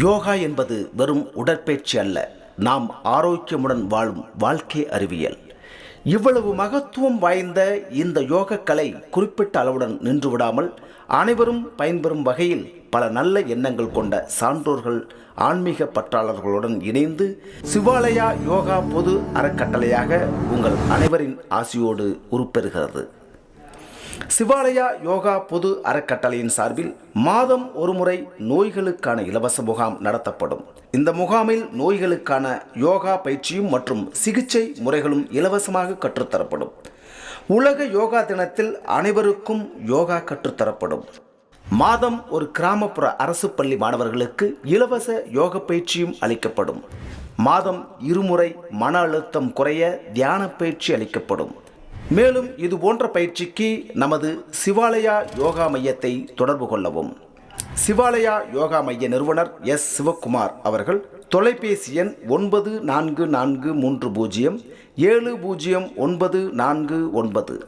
யோகா என்பது வெறும் உடற்பயிற்சி அல்ல, நாம் ஆரோக்கியமுடன் வாழும் வாழ்க்கை அறிவியல். இவ்வளவு மகத்துவம் வாய்ந்த இந்த யோக கலை குறிப்பிட்ட அளவுடன் நின்று விடாமல் அனைவரும் பயன்பெறும் வகையில் பல நல்ல எண்ணங்கள் கொண்ட சான்றோர்கள், ஆன்மீக பற்றாளர்களுடன் இணைந்து சிவாலயா யோகா பொது அறக்கட்டளையாக உங்கள் அனைவரின் ஆசியோடு உருப்பெறுகிறது. சிவாலயா யோகா பொது அறக்கட்டளையின் சார்பில் மாதம் ஒருமுறை நோய்களுக்கான இலவச முகாம் நடத்தப்படும். இந்த முகாமில் நோய்களுக்கான யோகா பயிற்சியும் மற்றும் சிகிச்சை முறைகளும் இலவசமாக கற்றுத்தரப்படும். உலக யோகா தினத்தில் அனைவருக்கும் யோகா கற்றுத்தரப்படும். மாதம் ஒரு கிராமப்புற அரசு பள்ளி மாணவர்களுக்கு இலவச யோக பயிற்சியும் அளிக்கப்படும். மாதம் இருமுறை மன அழுத்தம் குறைய தியான பயிற்சி அளிக்கப்படும். மேலும் இது போன்ற பயிற்சிக்கு நமது சிவாலயா யோகா மையத்தை தொடர்பு கொள்ளவும். சிவாலயா யோகா மைய நிறுவனர் எஸ். சிவக்குமார் அவர்கள் தொலைபேசி எண் 9443070949.